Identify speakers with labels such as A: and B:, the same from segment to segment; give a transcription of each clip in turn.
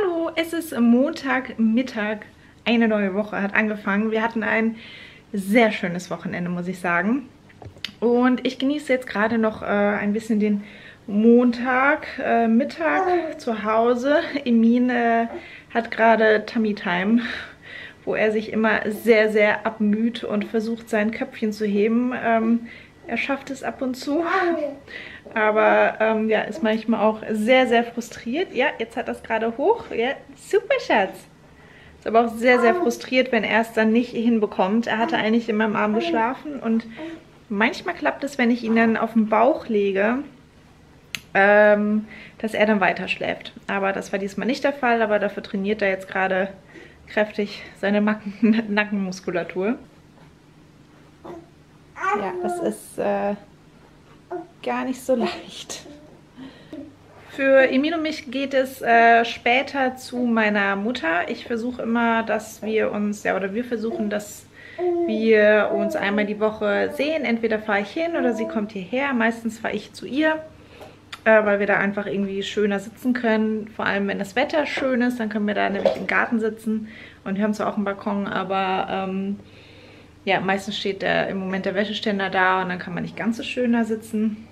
A: Hallo, es ist Montagmittag, eine neue Woche hat angefangen. Wir hatten ein sehr schönes Wochenende, muss ich sagen. Und ich genieße jetzt gerade noch ein bisschen den Montagmittag zu Hause. Emin hat gerade Tummy Time, wo er sich immer sehr, sehr abmüht und versucht, sein Köpfchen zu heben. Er schafft es ab und zu, aber ja, ist manchmal auch sehr, sehr frustriert. Ja, jetzt hat er es gerade hoch. Ja, super, Schatz. Ist aber auch sehr, sehr frustriert, wenn er es dann nicht hinbekommt. Er hatte eigentlich in meinem Arm geschlafen und manchmal klappt es, wenn ich ihn dann auf den Bauch lege, dass er dann weiter schläft. Aber das war diesmal nicht der Fall, aber dafür trainiert er jetzt gerade kräftig seine Nackenmuskulatur. Ja, das ist gar nicht so leicht. Für Emin und mich geht es später zu meiner Mutter. Ich versuche immer, dass wir uns, ja, oder wir versuchen, dass wir uns einmal die Woche sehen. Entweder fahre ich hin oder sie kommt hierher. Meistens fahre ich zu ihr, weil wir da einfach irgendwie schöner sitzen können. Vor allem, wenn das Wetter schön ist, dann können wir da nämlich im Garten sitzen. Und wir haben zwar auch einen Balkon, aber ja, meistens steht im Moment der Wäscheständer da und dann kann man nicht ganz so schön da sitzen.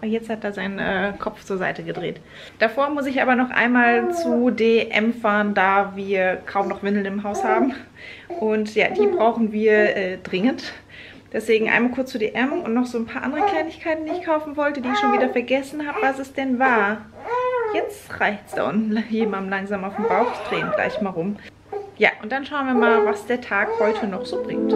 A: Oh, jetzt hat er seinen Kopf zur Seite gedreht. Davor muss ich aber noch einmal zu DM fahren, da wir kaum noch Windeln im Haus haben. Und ja, die brauchen wir dringend. Deswegen einmal kurz zu DM und noch so ein paar andere Kleinigkeiten, die ich kaufen wollte, die ich schon wieder vergessen habe, was es denn war. Jetzt reicht es da unten jemandem langsam auf den Bauch. Ich drehe ihn gleich mal rum. Ja, und dann schauen wir mal, was der Tag heute noch so bringt.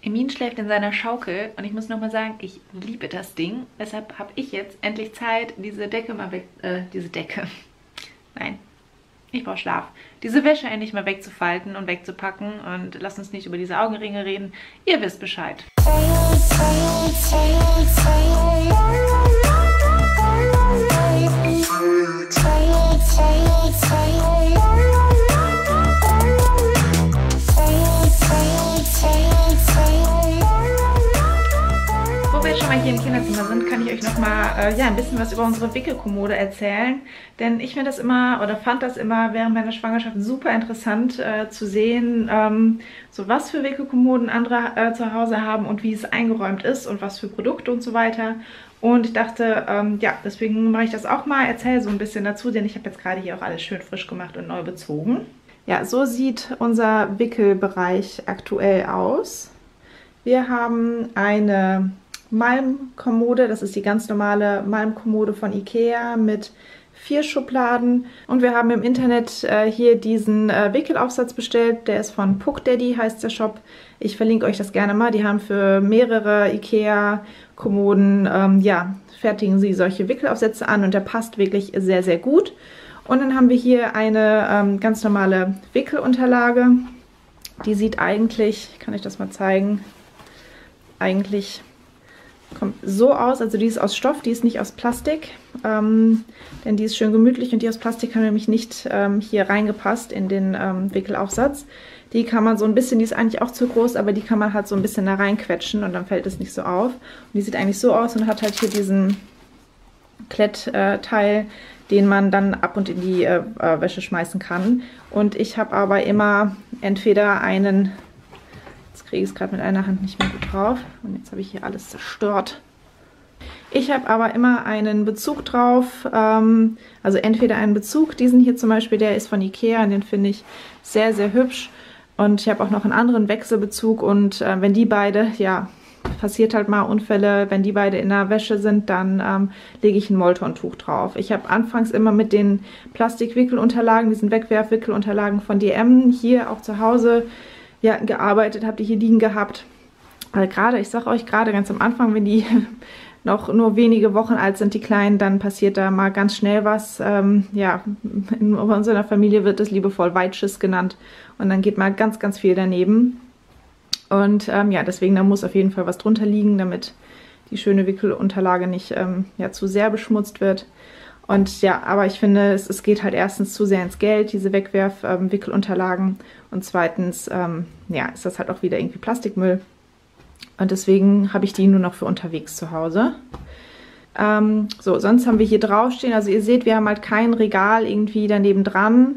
A: Emin schläft in seiner Schaukel und ich muss nochmal sagen, ich liebe das Ding. Deshalb habe ich jetzt endlich Zeit, diese Decke mal weg... Nein. Ich brauche Schlaf. Diese Wäsche endlich mal wegzufalten und wegzupacken und lasst uns nicht über diese Augenringe reden. Ihr wisst Bescheid. Hier im Kinderzimmer sind, kann ich euch noch mal ja, ein bisschen was über unsere Wickelkommode erzählen. Denn ich finde das immer, oder fand das immer während meiner Schwangerschaft super interessant zu sehen, so was für Wickelkommoden andere zu Hause haben und wie es eingeräumt ist und was für Produkte und so weiter. Und ich dachte, ja, deswegen mache ich das auch mal, erzähle so ein bisschen dazu, denn ich habe jetzt gerade hier auch alles schön frisch gemacht und neu bezogen. Ja, so sieht unser Wickelbereich aktuell aus. Wir haben eine Malmkommode, das ist die ganz normale Malmkommode von Ikea mit 4 Schubladen. Und wir haben im Internet hier diesen Wickelaufsatz bestellt, der ist von Puck Daddy, heißt der Shop. Ich verlinke euch das gerne mal, die haben für mehrere Ikea-Kommoden, ja, fertigen sie solche Wickelaufsätze an und der passt wirklich sehr, sehr gut. Und dann haben wir hier eine ganz normale Wickelunterlage, die sieht eigentlich, ich kann euch das mal zeigen, eigentlich kommt so aus, also die ist aus Stoff, die ist nicht aus Plastik, denn die ist schön gemütlich und die aus Plastik haben nämlich nicht hier reingepasst in den Wickelaufsatz. Die kann man so ein bisschen, die ist eigentlich auch zu groß, aber die kann man halt so ein bisschen da reinquetschen und dann fällt es nicht so auf. Und die sieht eigentlich so aus und hat halt hier diesen Klettteil, den man dann ab und in die Wäsche schmeißen kann. Und ich habe aber immer entweder einen... Jetzt kriege ich es gerade mit einer Hand nicht mehr gut drauf. Und jetzt habe ich hier alles zerstört. Ich habe aber immer einen Bezug drauf. Also entweder einen Bezug, diesen hier zum Beispiel, der ist von Ikea. Und den finde ich sehr, sehr hübsch. Und ich habe auch noch einen anderen Wechselbezug. Und wenn die beide, ja, passiert halt mal Unfälle. Wenn die beide in der Wäsche sind, dann lege ich ein Molton-Tuch drauf. Ich habe anfangs immer mit den Plastikwickelunterlagen, diesen Wegwerfwickelunterlagen von DM, hier auch zu Hause, ja, gearbeitet, habe die hier liegen gehabt. Weil gerade, ich sage euch, gerade ganz am Anfang, wenn die noch nur wenige Wochen alt sind, die Kleinen, dann passiert da mal ganz schnell was. Ja, in unserer Familie wird es liebevoll Weitschiss genannt und dann geht mal ganz, ganz viel daneben. Und ja, deswegen, da muss auf jeden Fall was drunter liegen, damit die schöne Wickelunterlage nicht ja, zu sehr beschmutzt wird. Und ja, aber ich finde, es geht halt erstens zu sehr ins Geld, diese Wegwerf-Wickelunterlagen. Und zweitens, ja, ist das halt auch wieder irgendwie Plastikmüll. Und deswegen habe ich die nur noch für unterwegs zu Hause. So, sonst haben wir hier draufstehen, also ihr seht, wir haben halt kein Regal irgendwie daneben dran.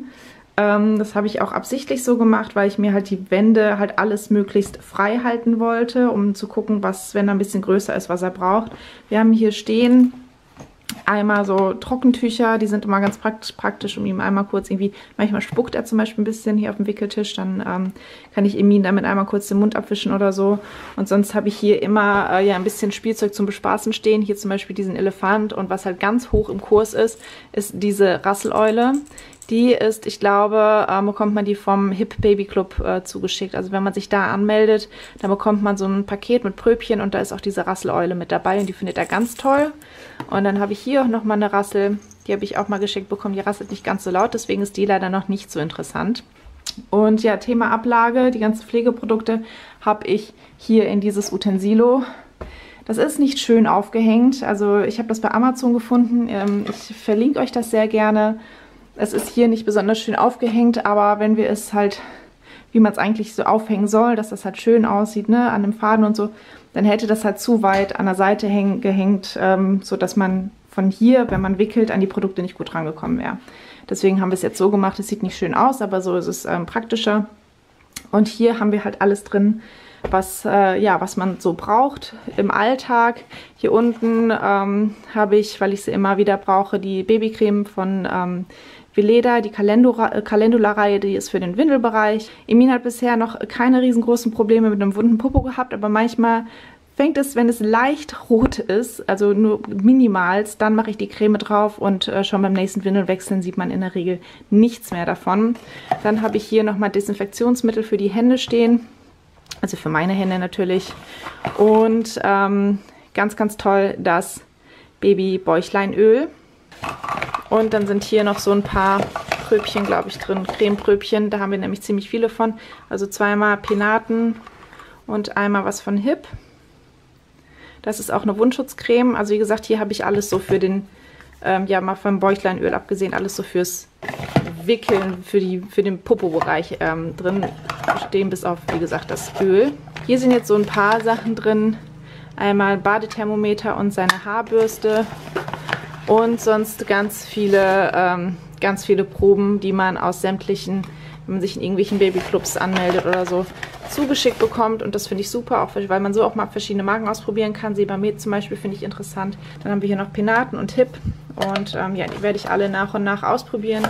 A: Das habe ich auch absichtlich so gemacht, weil ich mir halt die Wände halt alles möglichst frei halten wollte, um zu gucken, was, wenn er ein bisschen größer ist, was er braucht. Wir haben hier stehen einmal so Trockentücher, die sind immer ganz praktisch, um ihm einmal kurz irgendwie, manchmal spuckt er zum Beispiel ein bisschen hier auf dem Wickeltisch, dann kann ich ihm damit einmal kurz den Mund abwischen oder so. Und sonst habe ich hier immer ja ein bisschen Spielzeug zum Bespaßen stehen, hier zum Beispiel diesen Elefant, und was halt ganz hoch im Kurs ist diese Rasseleule. Die ist, ich glaube, bekommt man die vom Hip Baby Club zugeschickt. Also wenn man sich da anmeldet, dann bekommt man so ein Paket mit Pröbchen und da ist auch diese Rasseleule mit dabei und die findet er ganz toll. Und dann habe ich hier auch nochmal eine Rassel, die habe ich auch mal geschenkt bekommen. Die rasselt nicht ganz so laut, deswegen ist die leider noch nicht so interessant. Und ja, Thema Ablage, die ganzen Pflegeprodukte habe ich hier in dieses Utensilo. Das ist nicht schön aufgehängt, also ich habe das bei Amazon gefunden. Ich verlinke euch das sehr gerne. Es ist hier nicht besonders schön aufgehängt, aber wenn wir es halt, wie man es eigentlich so aufhängen soll, dass das halt schön aussieht, ne, an dem Faden und so, dann hätte das halt zu weit an der Seite gehängt, sodass man von hier, wenn man wickelt, an die Produkte nicht gut rangekommen wäre. Deswegen haben wir es jetzt so gemacht, es sieht nicht schön aus, aber so ist es praktischer. Und hier haben wir halt alles drin, was, ja, was man so braucht im Alltag. Hier unten habe ich, weil ich sie immer wieder brauche, die Babycreme von Weleda, die Calendula-Reihe, die ist für den Windelbereich. Emin hat bisher noch keine riesengroßen Probleme mit einem wunden Popo gehabt, aber manchmal fängt es, wenn es leicht rot ist, also nur minimals, dann mache ich die Creme drauf und schon beim nächsten Windelwechseln sieht man in der Regel nichts mehr davon. Dann habe ich hier nochmal Desinfektionsmittel für die Hände stehen, also für meine Hände natürlich. Und ganz, ganz toll das Baby-Bäuchleinöl. Und dann sind hier noch so ein paar Pröbchen, glaube ich, drin, Cremepröbchen. Da haben wir nämlich ziemlich viele von. Also zweimal Penaten und einmal was von Hip. Das ist auch eine Wundschutzcreme. Also wie gesagt, hier habe ich alles so für den, ja mal vom Bäuchleinöl abgesehen, alles so fürs Wickeln, für den Popo-Bereich drin stehen, bis auf, wie gesagt, das Öl. Hier sind jetzt so ein paar Sachen drin. Einmal Badethermometer und seine Haarbürste. Und sonst ganz viele Proben, die man aus sämtlichen, wenn man sich in irgendwelchen Babyclubs anmeldet oder so, zugeschickt bekommt. Und das finde ich super, auch weil man so auch mal verschiedene Marken ausprobieren kann. Sebamed zum Beispiel finde ich interessant. Dann haben wir hier noch Penaten und Hip. Und ja, die werde ich alle nach und nach ausprobieren,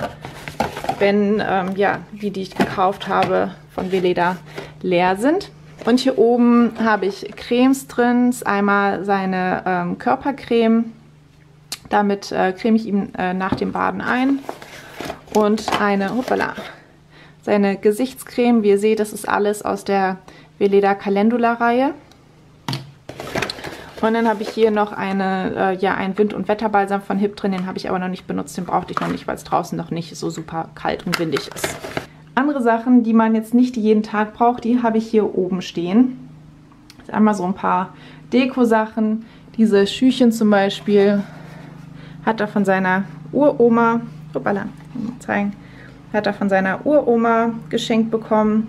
A: wenn ja, die ich gekauft habe von Weleda leer sind. Und hier oben habe ich Cremes drin. Einmal seine Körpercreme. Damit creme ich ihn nach dem Baden ein. Und seine Gesichtscreme. Wie ihr seht, das ist alles aus der Weleda Calendula-Reihe. Und dann habe ich hier noch ja, einen Wind- und Wetterbalsam von Hip drin. Den habe ich aber noch nicht benutzt. Den brauchte ich noch nicht, weil es draußen noch nicht so super kalt und windig ist. Andere Sachen, die man jetzt nicht jeden Tag braucht, die habe ich hier oben stehen. Das ist einmal so ein paar Deko-Sachen. Diese Schüchen zum Beispiel hat er von seiner Uroma, hat er von seiner Uroma geschenkt bekommen.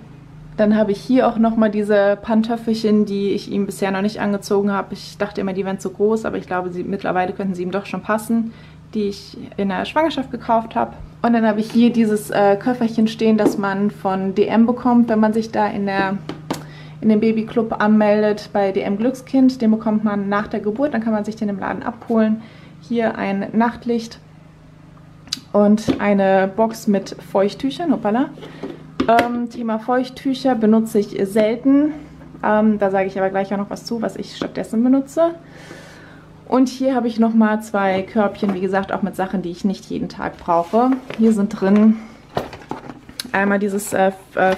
A: Dann habe ich hier auch nochmal diese Pantöffelchen, die ich ihm bisher noch nicht angezogen habe. Ich dachte immer, die wären zu groß, aber ich glaube, mittlerweile könnten sie ihm doch schon passen, die ich in der Schwangerschaft gekauft habe. Und dann habe ich hier dieses Köfferchen stehen, das man von DM bekommt, wenn man sich da in den Babyclub anmeldet bei DM Glückskind. Den bekommt man nach der Geburt, dann kann man sich den im Laden abholen. Hier ein Nachtlicht und eine Box mit Feuchttüchern. Hoppala. Thema Feuchttücher benutze ich selten. Da sage ich aber gleich auch noch was zu, was ich stattdessen benutze. Und hier habe ich nochmal 2 Körbchen, wie gesagt, auch mit Sachen, die ich nicht jeden Tag brauche. Hier sind drin einmal dieses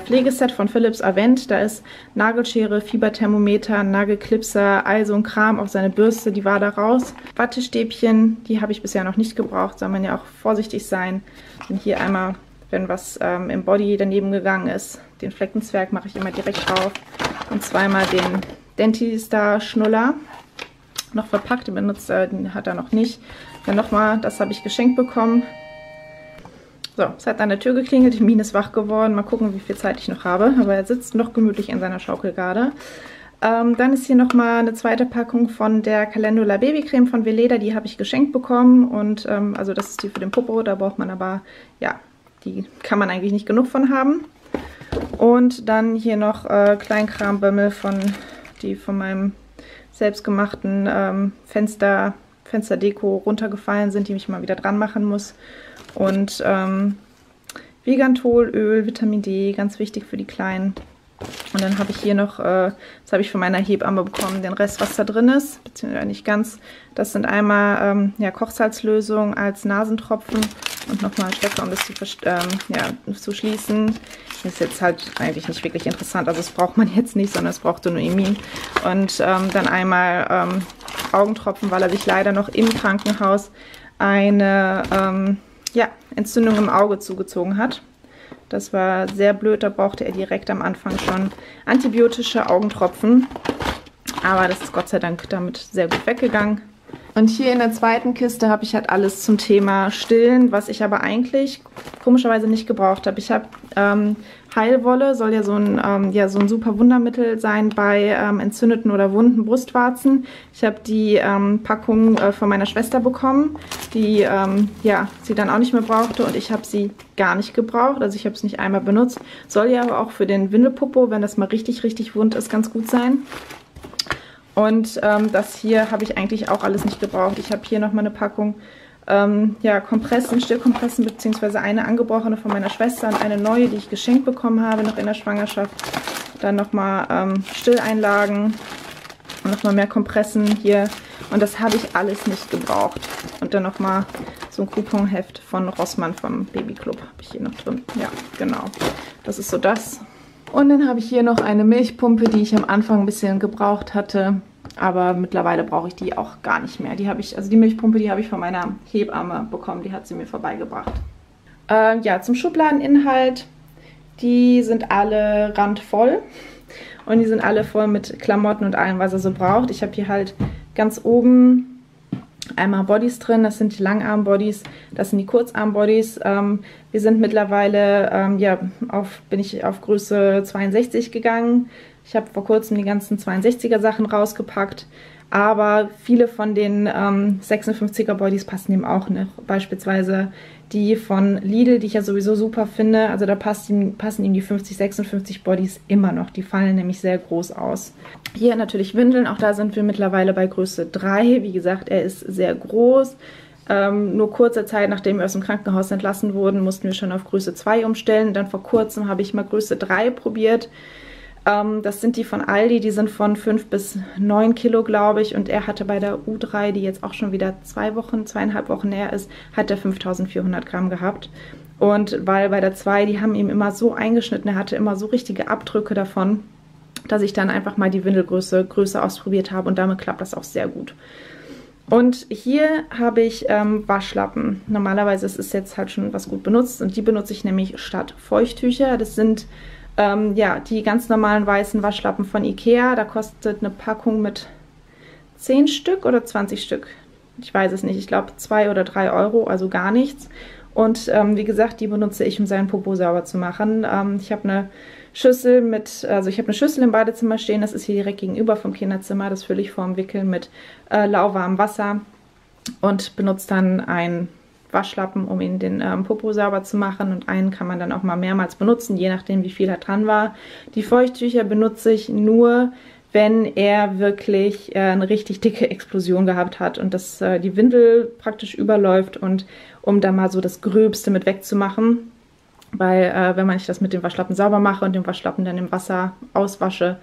A: Pflegeset von Philips Avent. Da ist Nagelschere, Fieberthermometer, Nagelklipser, all so ein Kram, auch seine Bürste, die war da raus. Wattestäbchen, die habe ich bisher noch nicht gebraucht, soll man ja auch vorsichtig sein. Und hier einmal, wenn was im Body daneben gegangen ist, den Fleckenzwerg mache ich immer direkt drauf. Und zweimal den Dentista Schnuller. Noch verpackt, den hat er noch nicht. Dann nochmal, das habe ich geschenkt bekommen. So, es hat an der Tür geklingelt, die Mine ist wach geworden. Mal gucken, wie viel Zeit ich noch habe. Aber er sitzt noch gemütlich in seiner Schaukel gerade. Dann ist hier nochmal eine zweite Packung von der Calendula Babycreme von Weleda. Die habe ich geschenkt bekommen. Und also das ist die für den Popo. Da braucht man aber, ja, die kann man eigentlich nicht genug von haben. Und dann hier noch Kleinkrambömmel von meinem selbstgemachten Fensterdeko runtergefallen sind, die ich mal wieder dran machen muss. Und Vigantolöl, Vitamin D, ganz wichtig für die Kleinen. Und dann habe ich hier noch, das habe ich von meiner Hebamme bekommen, den Rest, was da drin ist, beziehungsweise nicht ganz. Das sind einmal ja, Kochsalzlösung als Nasentropfen und nochmal ein Stecker, um das zu schließen. Das ist jetzt halt eigentlich nicht wirklich interessant, also das braucht man jetzt nicht, sondern es braucht nur Emin. Und dann einmal Augentropfen, weil er sich leider noch im Krankenhaus eine ja, Entzündung im Auge zugezogen hat. Das war sehr blöd, da brauchte er direkt am Anfang schon antibiotische Augentropfen. Aber das ist Gott sei Dank damit sehr gut weggegangen. Und hier in der zweiten Kiste habe ich halt alles zum Thema Stillen, was ich aber eigentlich komischerweise nicht gebraucht habe. Ich habe Heilwolle, soll ja so ein super Wundermittel sein bei entzündeten oder wunden Brustwarzen. Ich habe die Packung von meiner Schwester bekommen, die ja, sie dann auch nicht mehr brauchte und ich habe sie gar nicht gebraucht. Also ich habe es nicht einmal benutzt. Soll ja aber auch für den Windelpopo, wenn das mal richtig, richtig wund ist, ganz gut sein. Und das hier habe ich eigentlich auch alles nicht gebraucht. Ich habe hier nochmal eine Packung ja, Kompressen, Stillkompressen, beziehungsweise eine angebrochene von meiner Schwester und eine neue, die ich geschenkt bekommen habe, noch in der Schwangerschaft. Dann nochmal Stilleinlagen und nochmal mehr Kompressen hier. Und das habe ich alles nicht gebraucht. Und dann nochmal so ein Couponheft von Rossmann vom Babyclub habe ich hier noch drin. Ja, genau. Das ist so das. Und dann habe ich hier noch eine Milchpumpe, die ich am Anfang ein bisschen gebraucht hatte. Aber mittlerweile brauche ich die auch gar nicht mehr. Die Milchpumpe, die habe ich von meiner Hebamme bekommen. Die hat sie mir vorbeigebracht. Ja, zum Schubladeninhalt. Die sind alle randvoll. Und die sind alle voll mit Klamotten und allem, was er so braucht. Ich habe hier halt ganz oben einmal Bodies drin, das sind die Langarm-Bodies, das sind die Kurzarm-Bodies. Wir sind mittlerweile, ja, bin ich auf Größe 62 gegangen. Ich habe vor kurzem die ganzen 62er Sachen rausgepackt, aber viele von den 56er Bodies passen ihm auch noch. Beispielsweise die von Lidl, die ich ja sowieso super finde, also da passen ihm die 50, 56 Bodies immer noch. Die fallen nämlich sehr groß aus. Hier natürlich Windeln, auch da sind wir mittlerweile bei Größe 3. Wie gesagt, er ist sehr groß. Nur kurze Zeit, nachdem wir aus dem Krankenhaus entlassen wurden, mussten wir schon auf Größe 2 umstellen. Dann vor kurzem habe ich mal Größe 3 probiert. Das sind die von Aldi, die sind von 5 bis 9 Kilo, glaube ich. Und er hatte bei der U3, die jetzt auch schon wieder 2,5 Wochen näher ist, hat er 5400 Gramm gehabt. Und weil bei der 2, die haben ihm immer so eingeschnitten, er hatte immer so richtige Abdrücke davon, dass ich dann einfach mal die Windelgröße größer ausprobiert habe. Und damit klappt das auch sehr gut. Und hier habe ich Waschlappen. Normalerweise ist es jetzt halt schon was gut benutzt. Und die benutze ich nämlich statt Feuchttücher. Das sind ja, die ganz normalen weißen Waschlappen von Ikea. Da kostet eine Packung mit 10 Stück oder 20 Stück. Ich weiß es nicht. Ich glaube 2 oder 3 Euro, also gar nichts. Und wie gesagt, die benutze ich, um seinen Popo sauber zu machen. Ich habe eine Schüssel im Badezimmer stehen. Das ist hier direkt gegenüber vom Kinderzimmer. Das fülle ich vorm Wickeln mit lauwarmem Wasser und benutze dann ein Waschlappen, um ihn den Popo sauber zu machen, und einen kann man dann auch mal mehrmals benutzen, je nachdem wie viel da dran war. Die Feuchttücher benutze ich nur, wenn er wirklich eine richtig dicke Explosion gehabt hat und dass die Windel praktisch überläuft, und um da mal so das Gröbste mit wegzumachen, weil wenn ich das mit dem Waschlappen sauber mache und den Waschlappen dann im Wasser auswasche,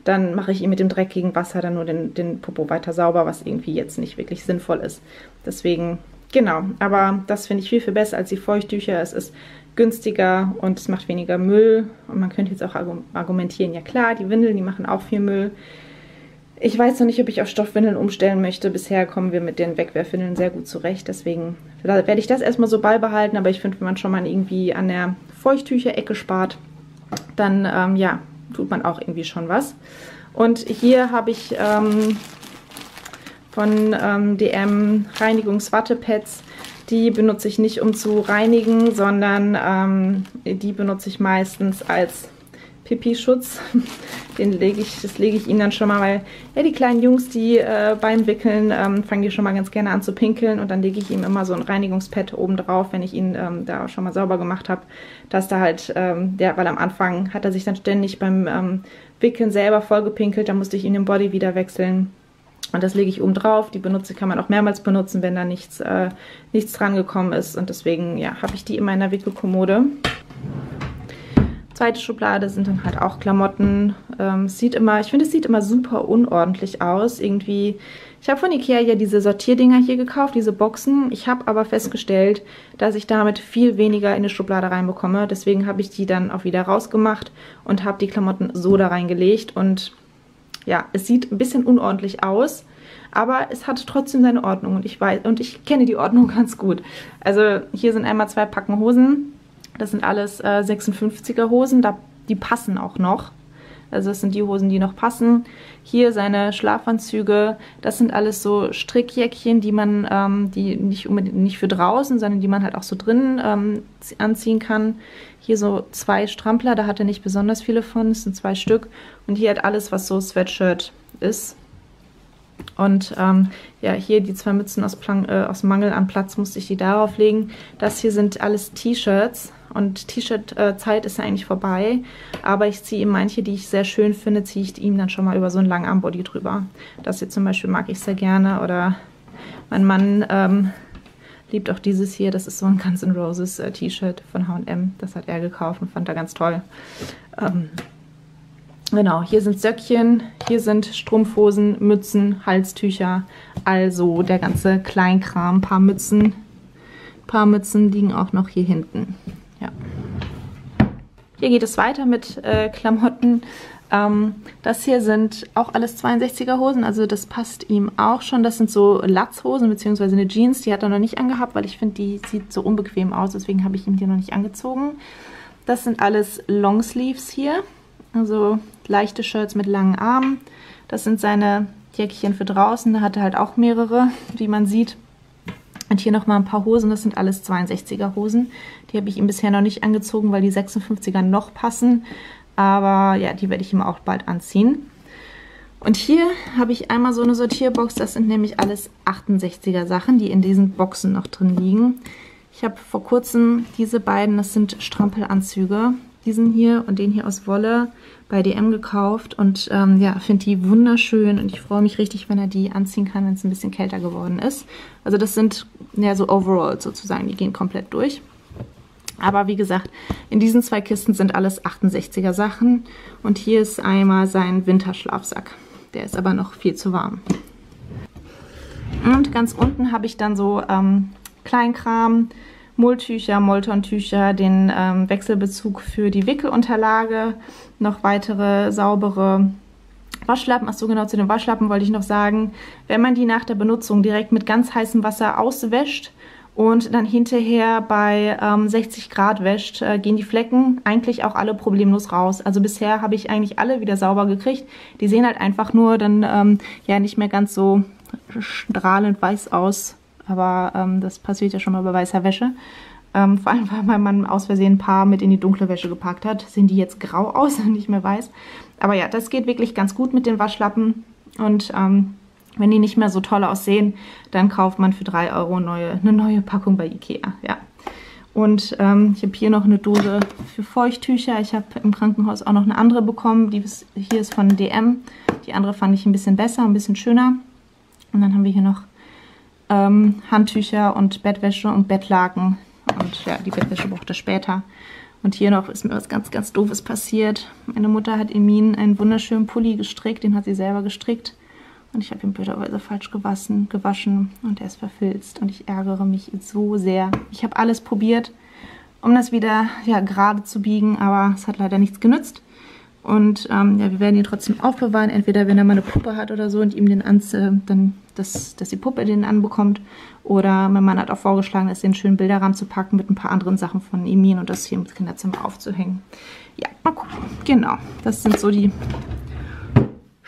A: dann mache ich ihm mit dem dreckigen Wasser dann nur den Popo weiter sauber, was irgendwie jetzt nicht wirklich sinnvoll ist. Deswegen genau, aber das finde ich viel, viel besser als die Feuchttücher. Es ist günstiger und es macht weniger Müll. Und man könnte jetzt auch argumentieren, ja klar, die Windeln, die machen auch viel Müll. Ich weiß noch nicht, ob ich auf Stoffwindeln umstellen möchte. Bisher kommen wir mit den Wegwerfwindeln sehr gut zurecht. Deswegen werde ich das erstmal so beibehalten. Aber ich finde, wenn man schon mal irgendwie an der Feuchttücher-Ecke spart, dann ja, tut man auch irgendwie schon was. Und hier habe ich von DM Reinigungswattepads. Die benutze ich nicht, um zu reinigen, sondern die benutze ich meistens als Pipi-Schutz. Das lege ich ihnen dann schon mal, weil ja, die kleinen Jungs, die beim Wickeln fangen die schon mal ganz gerne an zu pinkeln und dann lege ich ihm immer so ein Reinigungspad oben drauf, wenn ich ihn da schon mal sauber gemacht habe, dass da halt, weil am Anfang hat er sich dann ständig beim Wickeln selber vollgepinkelt, da musste ich ihn den Body wieder wechseln. Und das lege ich oben drauf. Die kann man auch mehrmals benutzen, wenn da nichts dran gekommen ist. Und deswegen, ja, habe ich die in meiner Wickelkommode. Zweite Schublade sind dann halt auch Klamotten. Ich finde, es sieht immer super unordentlich aus. Irgendwie, ich habe von Ikea ja diese Sortierdinger hier gekauft, diese Boxen. Ich habe aber festgestellt, dass ich damit viel weniger in die Schublade reinbekomme. Deswegen habe ich die dann auch wieder rausgemacht und habe die Klamotten so da reingelegt. Und ja, es sieht ein bisschen unordentlich aus, aber es hat trotzdem seine Ordnung. Und ich kenne die Ordnung ganz gut. Also hier sind einmal 2 Packen Hosen. Das sind alles 56er Hosen, die passen auch noch. Also das sind die Hosen, die noch passen. Hier seine Schlafanzüge, das sind alles so Strickjäckchen, die man, die nicht für draußen, sondern die man halt auch so drinnen anziehen kann. Hier so 2 Strampler, da hat er nicht besonders viele von, es sind 2 Stück. Und hier halt alles, was so Sweatshirt ist. Und ja, hier die 2 Mützen aus Mangel an Platz musste ich die darauf legen. Das hier sind alles T-Shirts. Und T-Shirt-Zeit ist ja eigentlich vorbei, aber ich ziehe ihm manche, die ich sehr schön finde, ziehe ich ihm dann schon mal über so einen langen Armbody drüber. Das hier zum Beispiel mag ich sehr gerne, oder mein Mann liebt auch dieses hier, das ist so ein Guns N' Roses T-Shirt von H&M, das hat er gekauft und fand er ganz toll. Genau, hier sind Söckchen, hier sind Strumpfhosen, Mützen, Halstücher, also der ganze Kleinkram, paar Mützen liegen auch noch hier hinten. Ja. Hier geht es weiter mit Klamotten. Das hier sind auch alles 62er Hosen, also das passt ihm auch schon. Das sind so Latzhosen bzw. eine Jeans, die hat er noch nicht angehabt, weil ich finde, die sieht so unbequem aus, deswegen habe ich ihm die noch nicht angezogen. Das sind alles Longsleeves hier, also leichte Shirts mit langen Armen. Das sind seine Jäckchen für draußen, da hat er halt auch mehrere, wie man sieht. Und hier nochmal ein paar Hosen, das sind alles 62er Hosen. Die habe ich ihm bisher noch nicht angezogen, weil die 56er noch passen. Aber ja, die werde ich ihm auch bald anziehen. Und hier habe ich einmal so eine Sortierbox, das sind nämlich alles 68er Sachen, die in diesen Boxen noch drin liegen. Ich habe vor kurzem diese beiden, das sind Strampelanzüge, diesen hier und den hier aus Wolle bei DM gekauft und ja, finde die wunderschön und ich freue mich richtig, wenn er die anziehen kann, wenn es ein bisschen kälter geworden ist. Also das sind ja so Overalls sozusagen, die gehen komplett durch. Aber wie gesagt, in diesen 2 Kisten sind alles 68er Sachen und hier ist einmal sein Winterschlafsack. Der ist aber noch viel zu warm. Und ganz unten habe ich dann so Kleinkram, Mulltücher, Moltontücher, den Wechselbezug für die Wickelunterlage, noch weitere saubere Waschlappen. Achso, genau, zu den Waschlappen wollte ich noch sagen, wenn man die nach der Benutzung direkt mit ganz heißem Wasser auswäscht und dann hinterher bei 60 Grad wäscht, gehen die Flecken eigentlich auch alle problemlos raus. Also bisher habe ich eigentlich alle wieder sauber gekriegt. Die sehen halt einfach nur dann ja nicht mehr ganz so strahlend weiß aus. Aber das passiert ja schon mal bei weißer Wäsche. Vor allem, weil mein Mann aus Versehen ein paar mit in die dunkle Wäsche gepackt hat. Sehen die jetzt grau aus und nicht mehr weiß. Aber ja, das geht wirklich ganz gut mit den Waschlappen. Und wenn die nicht mehr so toll aussehen, dann kauft man für 3 € eine neue Packung bei Ikea. Ja. Und ich habe hier noch eine Dose für Feuchttücher. Ich habe im Krankenhaus auch noch eine andere bekommen. Die hier ist von DM. Die andere fand ich ein bisschen besser, ein bisschen schöner. Und dann haben wir hier noch Handtücher und Bettwäsche und Bettlaken. Und ja, die Bettwäsche braucht er später. Und hier noch ist mir was ganz, ganz Doofes passiert. Meine Mutter hat Emin einen wunderschönen Pulli gestrickt. Den hat sie selber gestrickt. Und ich habe ihn blöderweise falsch gewaschen und er ist verfilzt. Und ich ärgere mich so sehr. Ich habe alles probiert, um das wieder ja, gerade zu biegen, aber es hat leider nichts genützt. Und ja, wir werden ihn trotzdem aufbewahren, entweder wenn er mal eine Puppe hat oder so und ihm dass die Puppe den anbekommt. Oder mein Mann hat auch vorgeschlagen, das in einen schönen Bilderrahmen zu packen mit ein paar anderen Sachen von Emin und das hier im Kinderzimmer aufzuhängen. Ja, mal gucken. Genau, das sind so die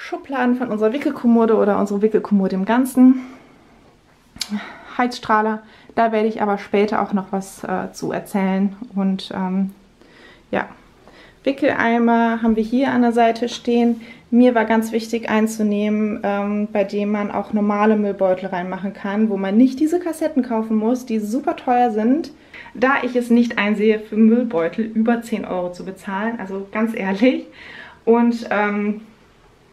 A: Schubladen von unserer Wickelkommode oder unsere Wickelkommode im Ganzen. Heizstrahler, da werde ich aber später auch noch was zu erzählen. Und ja, Wickeleimer haben wir hier an der Seite stehen. Mir war ganz wichtig einzunehmen, bei dem man auch normale Müllbeutel reinmachen kann, wo man nicht diese Kassetten kaufen muss, die super teuer sind. Da ich es nicht einsehe, für Müllbeutel über 10 € zu bezahlen, also ganz ehrlich. Und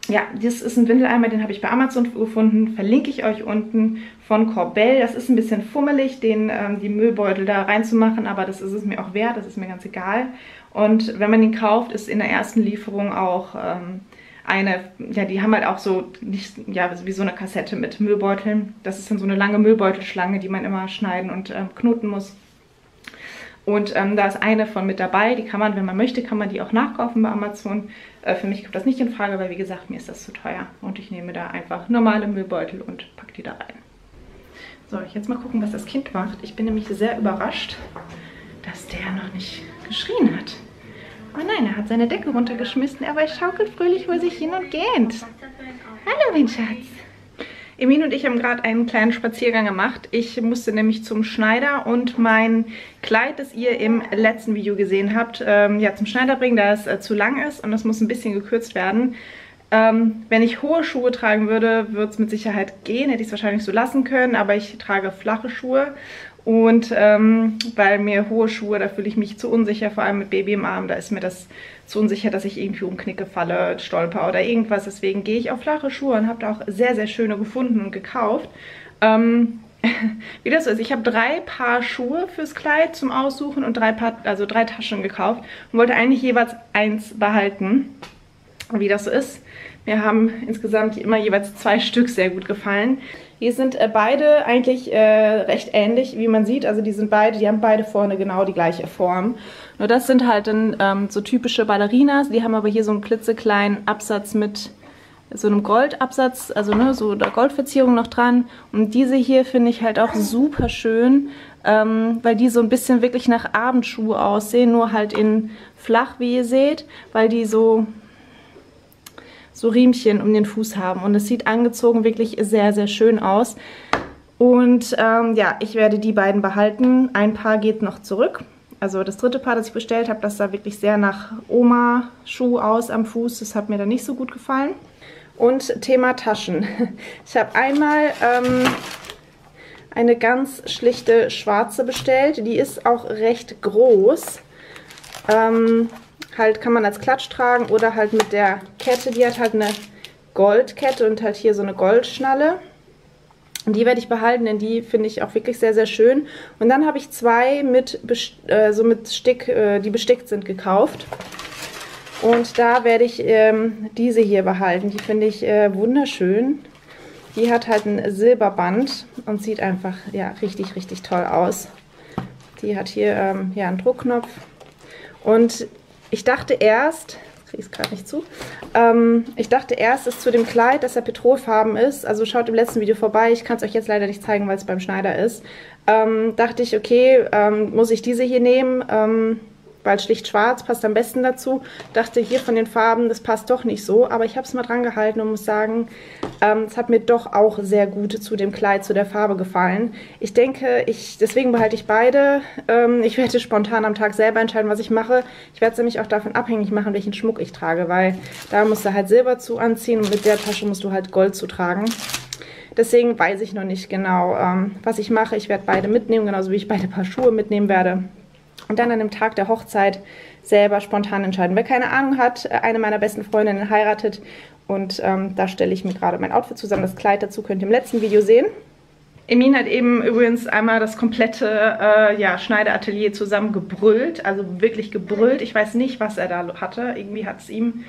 A: ja, das ist ein Windeleimer, den habe ich bei Amazon gefunden, verlinke ich euch unten, von Corbell. Das ist ein bisschen fummelig, die Müllbeutel da reinzumachen, aber das ist es mir auch wert, das ist mir ganz egal. Und wenn man den kauft, ist in der ersten Lieferung auch ja, die haben halt auch so, ja, wie so eine Kassette mit Müllbeuteln. Das ist dann so eine lange Müllbeutelschlange, die man immer schneiden und knoten muss. Und da ist eine von mit dabei, die kann man, wenn man möchte, kann man die auch nachkaufen bei Amazon. Für mich kommt das nicht in Frage, weil wie gesagt, mir ist das zu teuer. Und ich nehme da einfach normale Müllbeutel und packe die da rein. So, jetzt mal gucken, was das Kind macht. Ich bin nämlich sehr überrascht, dass der noch nicht geschrien hat. Oh nein, er hat seine Decke runtergeschmissen, aber er schaukelt fröhlich vor sich hin und gähnt. Hallo, mein Schatz. Emin und ich haben gerade einen kleinen Spaziergang gemacht. Ich musste nämlich zum Schneider und mein Kleid, das ihr im letzten Video gesehen habt, ja, zum Schneider bringen, da es zu lang ist und das muss ein bisschen gekürzt werden. Wenn ich hohe Schuhe tragen würde, würde es mit Sicherheit gehen, hätte ich es wahrscheinlich so lassen können, aber ich trage flache Schuhe. Und weil mir hohe Schuhe, da fühle ich mich zu unsicher, vor allem mit Baby im Arm, da ist mir das zu unsicher, dass ich irgendwie umknicke, falle, stolper oder irgendwas. Deswegen gehe ich auf flache Schuhe und habe da auch sehr, sehr schöne gefunden und gekauft. Wie das so ist, ich habe 3 Paar Schuhe fürs Kleid zum Aussuchen und 3 Taschen gekauft und wollte eigentlich jeweils 1 behalten. Wie das so ist. Mir haben insgesamt immer jeweils 2 Stück sehr gut gefallen. Die sind beide eigentlich recht ähnlich, wie man sieht. Also die haben beide vorne genau die gleiche Form. Nur das sind halt dann so typische Ballerinas. Die haben aber hier so einen klitzekleinen Absatz mit so einem Goldabsatz, also ne, so der Goldverzierung noch dran. Und diese hier finde ich halt auch super schön, weil die so ein bisschen wirklich nach Abendschuhe aussehen, nur halt in flach, wie ihr seht, weil die so Riemchen um den Fuß haben und es sieht angezogen wirklich sehr, sehr schön aus. Und ja, ich werde die beiden behalten. Ein Paar geht noch zurück. Also das dritte Paar, das ich bestellt habe, das sah wirklich sehr nach Oma-Schuh aus am Fuß. Das hat mir dann nicht so gut gefallen. Und Thema Taschen. Ich habe einmal eine ganz schlichte schwarze bestellt. Die ist auch recht groß. Halt kann man als Klatsch tragen oder halt mit der Kette. Die hat halt eine Goldkette und halt hier so eine Goldschnalle. Und die werde ich behalten, denn die finde ich auch wirklich sehr, sehr schön. Und dann habe ich 2 die bestickt sind, gekauft. Und da werde ich diese hier behalten. Die finde ich wunderschön. Die hat halt ein Silberband und sieht einfach ja, richtig, richtig toll aus. Die hat hier ja, einen Druckknopf. Und ich dachte erst, kriege ich es gerade nicht zu, ich dachte erst, es zu dem Kleid, dass er petrolfarben ist, also schaut im letzten Video vorbei, ich kann es euch jetzt leider nicht zeigen, weil es beim Schneider ist, dachte ich, okay, muss ich diese hier nehmen, weil schlicht schwarz passt am besten dazu. Dachte hier von den Farben, das passt doch nicht so, aber ich habe es mal dran gehalten und muss sagen, es hat mir doch auch sehr gut zu dem Kleid, zu der Farbe gefallen. Ich denke, deswegen behalte ich beide. Ich werde spontan am Tag selber entscheiden, was ich mache. Ich werde es nämlich auch davon abhängig machen, welchen Schmuck ich trage, weil da musst du halt Silber zu anziehen und mit der Tasche musst du halt Gold zu tragen. Deswegen weiß ich noch nicht genau, was ich mache. Ich werde beide mitnehmen, genauso wie ich beide Paar Schuhe mitnehmen werde. Und dann an dem Tag der Hochzeit selber spontan entscheiden. Wer keine Ahnung hat, eine meiner besten Freundinnen heiratet und da stelle ich mir gerade mein Outfit zusammen. Das Kleid dazu könnt ihr im letzten Video sehen. Emin hat eben übrigens einmal das komplette ja, Schneideratelier zusammen gebrüllt, also wirklich gebrüllt. Ich weiß nicht, was er da hatte. Irgendwie hat es ihm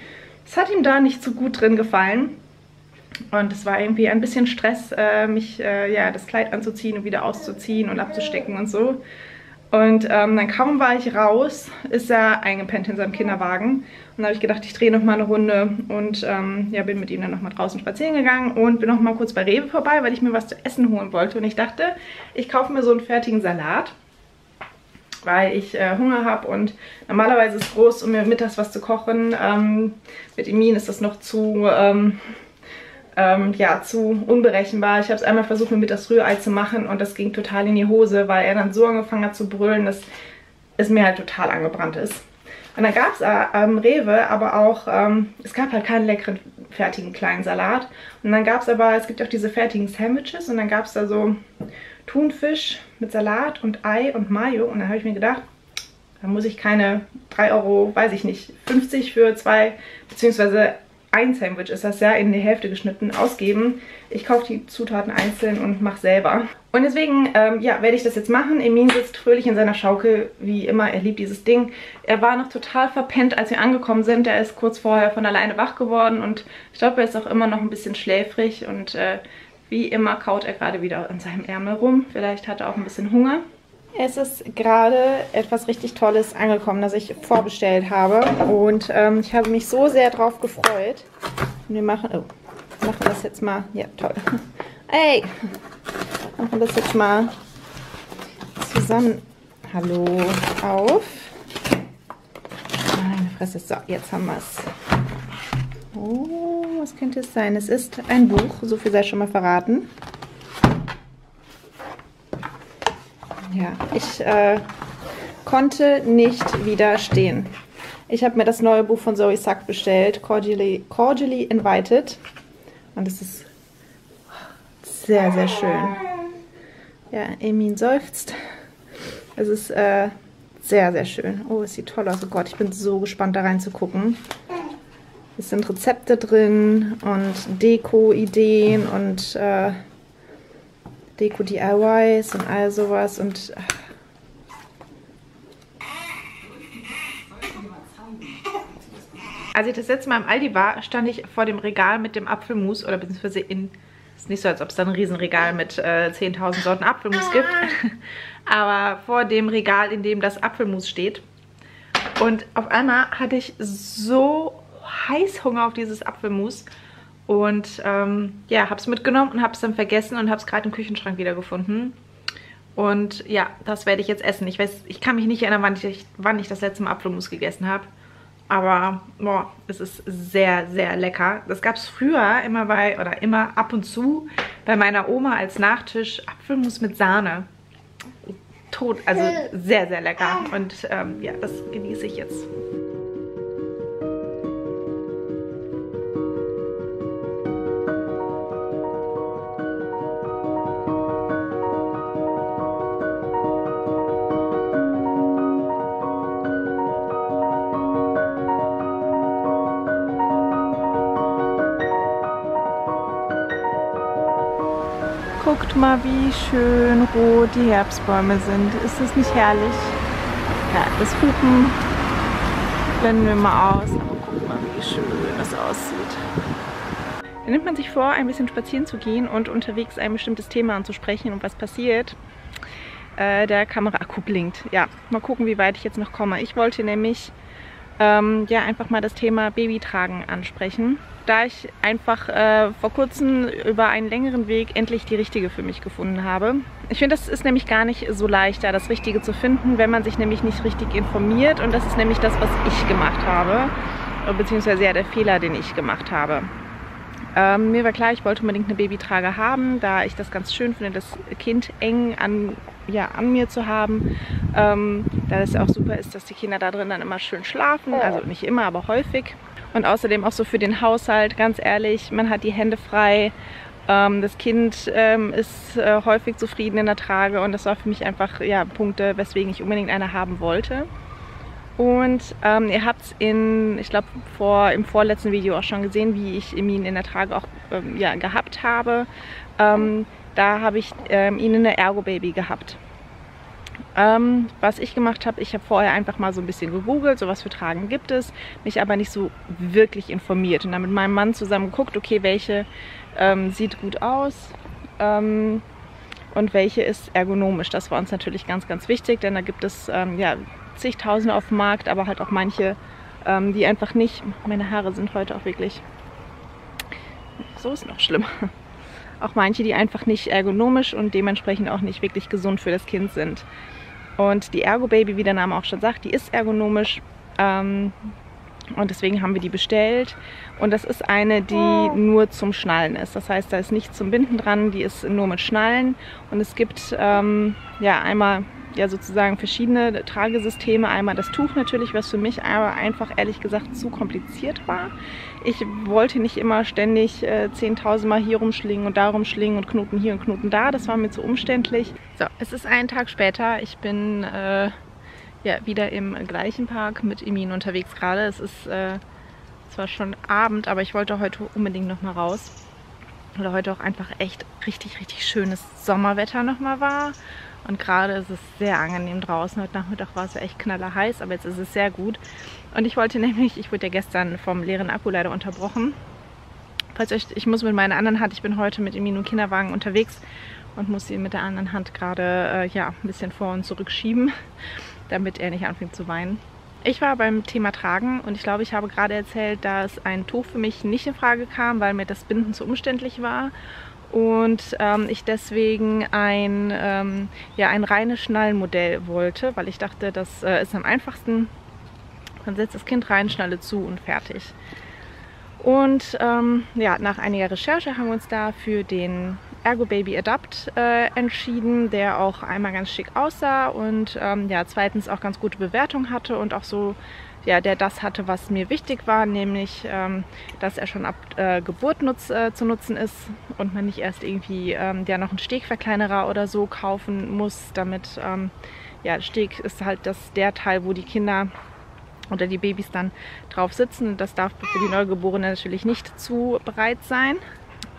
A: da nicht so gut drin gefallen. Und es war irgendwie ein bisschen Stress, ja, das Kleid anzuziehen und wieder auszuziehen und abzustecken und so. Und dann kaum war ich raus, ist er eingepennt in seinem Kinderwagen. Und dann habe ich gedacht, ich drehe nochmal eine Runde und ja, bin mit ihm dann nochmal draußen spazieren gegangen und bin nochmal kurz bei Rewe vorbei, weil ich mir was zu essen holen wollte. Und ich dachte, ich kaufe mir so einen fertigen Salat. weil ich Hunger habe und normalerweise ist groß, um mir mittags was zu kochen. Mit Emin ist das noch zu, ja, zu unberechenbar. Ich habe es einmal versucht, mir mittags Rührei zu machen und das ging total in die Hose, weil er dann so angefangen hat zu brüllen, dass es mir halt total angebrannt ist. Und dann gab es Rewe, aber auch, es gab halt keinen leckeren, fertigen kleinen Salat. Und dann gab es aber, es gibt auch diese fertigen Sandwiches und dann gab es da so Thunfisch mit Salat und Ei und Mayo. Und dann habe ich mir gedacht, da muss ich keine 3 Euro, weiß ich nicht, 50 für 2, beziehungsweise ein Sandwich ist das ja, in die Hälfte geschnitten, ausgeben. Ich kaufe die Zutaten einzeln und mache selber. Und deswegen, ja, werde ich das jetzt machen. Emin sitzt fröhlich in seiner Schaukel, wie immer. Er liebt dieses Ding. Er war noch total verpennt, als wir angekommen sind. Er ist kurz vorher von alleine wach geworden und ich glaube, er ist auch immer noch ein bisschen schläfrig. Und wie immer kaut er gerade wieder an seinem Ärmel rum. Vielleicht hat er auch ein bisschen Hunger. Es ist gerade etwas richtig Tolles angekommen, das ich vorbestellt habe. Und ich habe mich so sehr drauf gefreut. Und wir machen das jetzt mal. Ja, toll. Ey! Machen das jetzt mal zusammen. Hallo, auf. Meine Fresse. So, jetzt haben wir es. Oh, was könnte es sein? Es ist ein Buch, so viel sei schon mal verraten. Ja, ich konnte nicht widerstehen. Ich habe mir das neue Buch von Zoe Sachs bestellt, Cordially Invited. Und es ist sehr, sehr schön. Ja, Emin seufzt. Es ist sehr, sehr schön. Oh, es sieht toll aus. Oh Gott, ich bin so gespannt, da reinzugucken. Es sind Rezepte drin und Deko-Ideen und Deko-DIYs und all sowas. Und als ich das letzte Mal im Aldi war, stand ich vor dem Regal mit dem Apfelmus oder beziehungsweise in... Es ist nicht so, als ob es da ein Riesenregal mit 10.000 Sorten Apfelmus gibt. Aber vor dem Regal, in dem das Apfelmus steht. Und auf einmal hatte ich so Heißhunger auf dieses Apfelmus. Und ja, habe es mitgenommen und habe es dann vergessen und habe es gerade im Küchenschrank wiedergefunden. Und ja, das werde ich jetzt essen. Ich kann mich nicht erinnern, wann ich das letzte Mal Apfelmus gegessen habe. Aber boah, es ist sehr, sehr lecker. Das gab es früher immer ab und zu bei meiner Oma als Nachtisch. Apfelmus mit Sahne. Also sehr, sehr lecker. Und ja, das genieße ich jetzt. Guckt mal, wie schön rot die Herbstbäume sind. Ist das nicht herrlich? Ja, das Hupen blenden wir mal aus. Aber guckt mal, wie schön das aussieht. Da nimmt man sich vor, ein bisschen spazieren zu gehen und unterwegs ein bestimmtes Thema anzusprechen. Und was passiert? Der Kameraakku blinkt. Ja, mal gucken, wie weit ich jetzt noch komme. Ich wollte nämlich ja, einfach mal das Thema Babytragen ansprechen. Da ich einfach vor kurzem über einen längeren Weg endlich die richtige für mich gefunden habe. Ich finde, das ist nämlich gar nicht so leicht, da das Richtige zu finden, wenn man sich nämlich nicht richtig informiert. Und das ist nämlich das, was ich gemacht habe, beziehungsweise ja der Fehler, den ich gemacht habe. Mir war klar, ich wollte unbedingt eine Babytrage haben, da ich das ganz schön finde, das Kind eng an mir zu haben. Da es auch super ist, dass die Kinder da drin dann immer schön schlafen, also nicht immer, aber häufig. Und außerdem auch so für den Haushalt, ganz ehrlich, man hat die Hände frei. Das Kind ist häufig zufrieden in der Trage und das war für mich einfach ja, Punkte, weswegen ich unbedingt eine haben wollte. Und ihr habt es ich glaube im vorletzten Video auch schon gesehen, wie ich Emin in der Trage auch ja, gehabt habe. Da habe ich ihn in der Ergo Baby gehabt. Was ich gemacht habe, ich habe vorher einfach mal so ein bisschen gegoogelt, so was für Tragen gibt es, mich aber nicht so wirklich informiert und dann mit meinem Mann zusammen geguckt, okay, welche sieht gut aus und welche ist ergonomisch. Das war uns natürlich ganz, ganz wichtig, denn da gibt es ja, zigtausende auf dem Markt, aber halt auch manche, die einfach nicht, meine Haare sind heute auch wirklich, so ist noch schlimmer, auch manche, die einfach nicht ergonomisch und dementsprechend auch nicht wirklich gesund für das Kind sind. Und die Ergo Baby, wie der Name auch schon sagt, die ist ergonomisch. Und deswegen haben wir die bestellt. Und das ist eine, die nur zum Schnallen ist. Das heißt, da ist nichts zum Binden dran, die ist nur mit Schnallen. Und es gibt ja einmal sozusagen verschiedene Tragesysteme. Einmal das Tuch natürlich, was für mich aber einfach ehrlich gesagt zu kompliziert war. Ich wollte nicht immer ständig 10.000 Mal hier rumschlingen und da rumschlingen und Knoten hier und Knoten da. Das war mir zu umständlich. So, es ist einen Tag später. Ich bin wieder im gleichen Park mit Emin unterwegs gerade. Es ist zwar schon Abend, aber ich wollte heute unbedingt noch mal raus. Oder heute auch einfach echt richtig, richtig schönes Sommerwetter noch mal war. Und gerade ist es sehr angenehm draußen. Heute Nachmittag war es ja echt knallerheiß, aber jetzt ist es sehr gut. Und ich wollte nämlich, ich wurde ja gestern vom leeren Akku leider unterbrochen. Falls euch, ich muss mit meiner anderen Hand, ich bin heute mit Emin im Kinderwagen unterwegs und muss ihn mit der anderen Hand gerade ein bisschen vor und zurück schieben, damit er nicht anfängt zu weinen. Ich war beim Thema Tragen und ich glaube, ich habe gerade erzählt, dass ein Tuch für mich nicht in Frage kam, weil mir das Binden zu umständlich war. Und ich deswegen ein reines Schnallenmodell wollte, weil ich dachte, das ist am einfachsten. Man setzt das Kind rein, Schnalle zu und fertig. Und nach einiger Recherche haben wir uns da für den Ergo Baby Adapt entschieden, der auch einmal ganz schick aussah und zweitens auch ganz gute Bewertung hatte und auch so, der das hatte, was mir wichtig war, nämlich, dass er schon ab Geburt zu nutzen ist und man nicht erst irgendwie noch einen Stegverkleinerer oder so kaufen muss, damit, Steg ist halt der Teil, wo die Kinder oder die Babys dann drauf sitzen. Das darf für die Neugeborene natürlich nicht zu breit sein,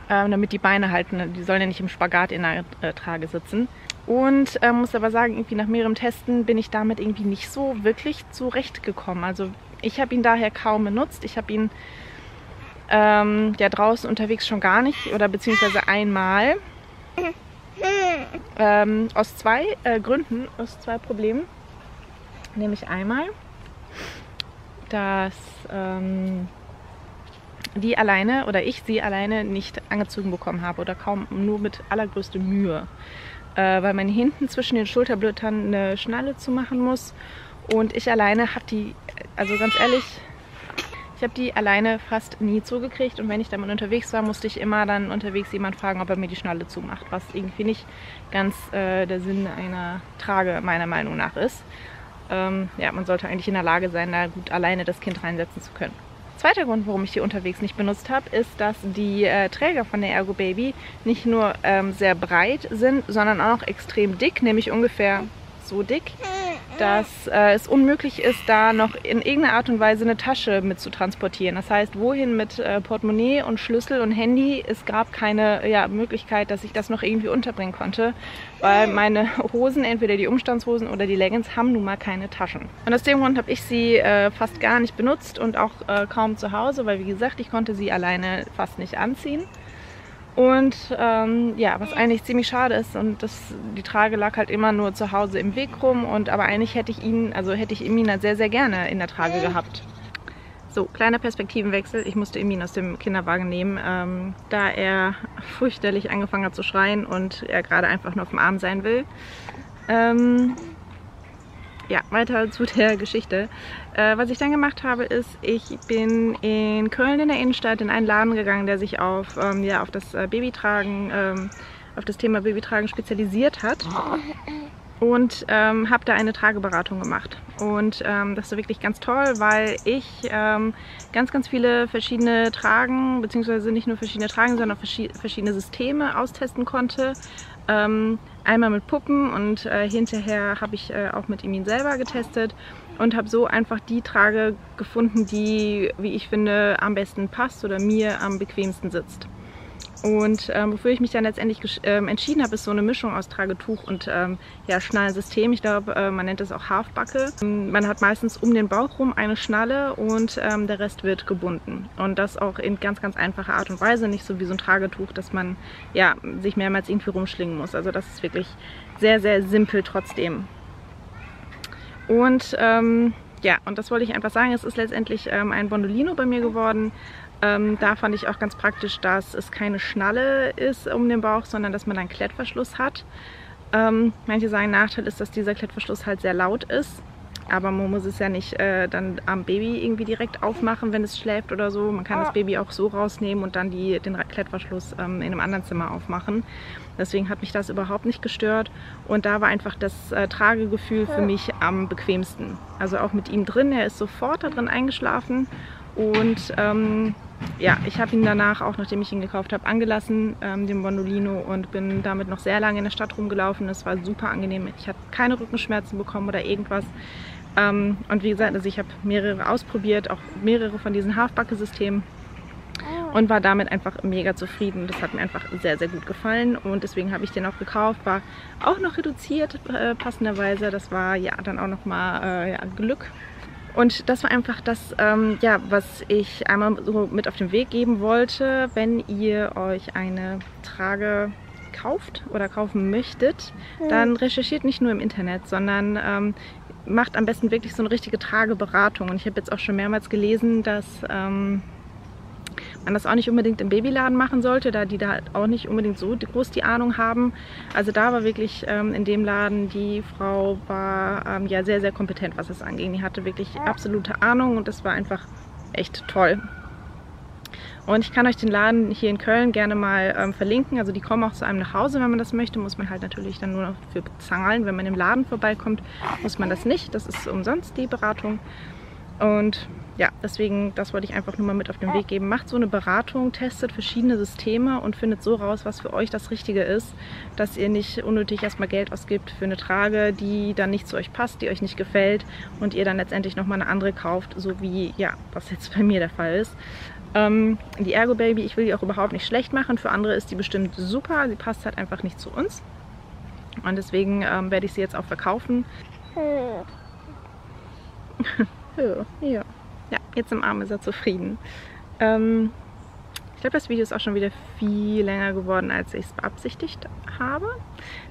A: damit die Beine halten, die sollen ja nicht im Spagat in der Trage sitzen. Und muss aber sagen, irgendwie nach mehreren Testen bin ich damit irgendwie nicht so wirklich zurechtgekommen. Also ich habe ihn daher kaum benutzt. Ich habe ihn draußen unterwegs schon gar nicht oder beziehungsweise einmal. Aus zwei Gründen, aus zwei Problemen. Nämlich einmal, dass ich sie alleine nicht angezogen bekommen habe oder kaum nur mit allergrößter Mühe. Weil man hinten zwischen den Schulterblättern eine Schnalle zu machen muss und ich alleine habe die, also ganz ehrlich, ich habe die alleine fast nie zugekriegt und wenn ich damit unterwegs war, musste ich immer dann unterwegs jemand fragen, ob er mir die Schnalle zumacht, was irgendwie nicht ganz der Sinn einer Trage meiner Meinung nach ist. Man sollte eigentlich in der Lage sein, da gut alleine das Kind reinsetzen zu können. Zweiter Grund, warum ich die unterwegs nicht benutzt habe, ist, dass die Träger von der Ergo Baby nicht nur sehr breit sind, sondern auch noch extrem dick, nämlich ungefähr so dick, dass es unmöglich ist, da noch in irgendeiner Art und Weise eine Tasche mit zu transportieren. Das heißt, wohin mit Portemonnaie und Schlüssel und Handy? Es gab keine Möglichkeit, dass ich das noch irgendwie unterbringen konnte, weil meine Hosen, entweder die Umstandshosen oder die Leggings, haben nun mal keine Taschen. Und aus dem Grund habe ich sie fast gar nicht benutzt und auch kaum zu Hause, weil wie gesagt, ich konnte sie alleine fast nicht anziehen. Und was eigentlich ziemlich schade ist und die Trage lag halt immer nur zu Hause im Weg rum aber eigentlich hätte ich Emin sehr, sehr gerne in der Trage gehabt. So, kleiner Perspektivenwechsel. Ich musste Emin aus dem Kinderwagen nehmen, da er fürchterlich angefangen hat zu schreien und er gerade einfach nur auf dem Arm sein will. Weiter zu der Geschichte. Was ich dann gemacht habe, ist, ich bin in Köln in der Innenstadt in einen Laden gegangen, der sich auf das Babytragen, auf das Thema Babytragen spezialisiert hat und habe da eine Trageberatung gemacht. Und das war wirklich ganz toll, weil ich ganz, ganz viele verschiedene Tragen, beziehungsweise nicht nur verschiedene Tragen, sondern auch verschiedene Systeme austesten konnte. Einmal mit Puppen und hinterher habe ich auch mit Emin selber getestet und habe so einfach die Trage gefunden, die, wie ich finde, am besten passt oder mir am bequemsten sitzt. Und wofür ich mich dann letztendlich entschieden habe, ist so eine Mischung aus Tragetuch und Schnallensystem. Ich glaube, man nennt das auch Halfbacke. Man hat meistens um den Bauch rum eine Schnalle und der Rest wird gebunden. Und das auch in ganz, ganz einfacher Art und Weise. Nicht so wie so ein Tragetuch, dass man sich mehrmals irgendwie rumschlingen muss. Also das ist wirklich sehr, sehr simpel trotzdem. Und und das wollte ich einfach sagen. Es ist letztendlich ein Bondolino bei mir geworden. Da fand ich auch ganz praktisch, dass es keine Schnalle ist um den Bauch, sondern dass man einen Klettverschluss hat. Manche sagen, Nachteil ist, dass dieser Klettverschluss halt sehr laut ist. Aber man muss es ja nicht dann am Baby irgendwie direkt aufmachen, wenn es schläft oder so. Man kann das Baby auch so rausnehmen und dann den Klettverschluss in einem anderen Zimmer aufmachen. Deswegen hat mich das überhaupt nicht gestört. Und da war einfach das Tragegefühl für mich am bequemsten. Also auch mit ihm drin. Er ist sofort da drin eingeschlafen. Und ja, ich habe ihn danach, auch nachdem ich ihn gekauft habe, angelassen, den Bondolino, und bin damit noch sehr lange in der Stadt rumgelaufen. Das war super angenehm. Ich habe keine Rückenschmerzen bekommen oder irgendwas. Und wie gesagt, also ich habe mehrere ausprobiert, auch mehrere von diesen Halfbacke-Systemen, und war damit einfach mega zufrieden. Das hat mir einfach sehr, sehr gut gefallen und deswegen habe ich den auch gekauft. War auch noch reduziert, passenderweise. Das war ja dann auch nochmal ja, Glück. Und das war einfach das, ja, was ich einmal so mit auf den Weg geben wollte. Wenn ihr euch eine Trage kauft oder kaufen möchtet, dann recherchiert nicht nur im Internet, sondern macht am besten wirklich so eine richtige Trageberatung. Und ich habe jetzt auch schon mehrmals gelesen, dass man das auch nicht unbedingt im Babyladen machen sollte, da die da halt auch nicht unbedingt so groß die Ahnung haben. Also da war wirklich in dem Laden, die Frau war ja sehr, sehr kompetent, was das angeht. Die hatte wirklich absolute Ahnung und das war einfach echt toll. Und ich kann euch den Laden hier in Köln gerne mal verlinken. Also die kommen auch zu einem nach Hause, wenn man das möchte. Muss man halt natürlich dann nur noch für bezahlen. Wenn man im Laden vorbeikommt, muss man das nicht. Das ist umsonst, die Beratung. Und ja, deswegen, das wollte ich einfach nur mal mit auf den Weg geben. Macht so eine Beratung, testet verschiedene Systeme und findet so raus, was für euch das Richtige ist. Dass ihr nicht unnötig erstmal Geld ausgibt für eine Trage, die dann nicht zu euch passt, die euch nicht gefällt und ihr dann letztendlich nochmal eine andere kauft, so wie, ja, was jetzt bei mir der Fall ist. Die Ergo Baby, ich will die auch überhaupt nicht schlecht machen. Für andere ist die bestimmt super. Sie passt halt einfach nicht zu uns. Und deswegen werde ich sie jetzt auch verkaufen. Ja. Ja, jetzt im Arm ist er zufrieden. Ich glaube, das Video ist auch schon wieder viel länger geworden, als ich es beabsichtigt habe.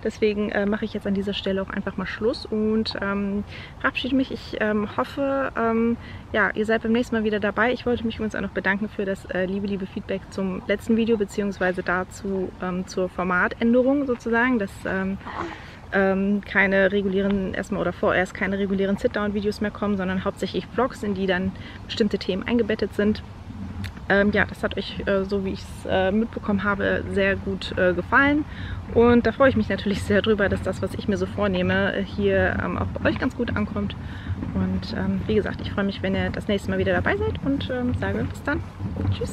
A: Deswegen mache ich jetzt an dieser Stelle auch einfach mal Schluss und verabschiede mich. Ich hoffe, ja, ihr seid beim nächsten Mal wieder dabei. Ich wollte mich übrigens auch noch bedanken für das liebe Feedback zum letzten Video, beziehungsweise dazu zur Formatänderung sozusagen, dass keine regulären, erstmal oder vorerst keine regulären Sit-Down-Videos mehr kommen, sondern hauptsächlich Vlogs, in die dann bestimmte Themen eingebettet sind. Ja, das hat euch, so wie ich es mitbekommen habe, sehr gut gefallen. Und da freue ich mich natürlich sehr drüber, dass das, was ich mir so vornehme, hier auch bei euch ganz gut ankommt. Und wie gesagt, ich freue mich, wenn ihr das nächste Mal wieder dabei seid und sage bis dann. Tschüss!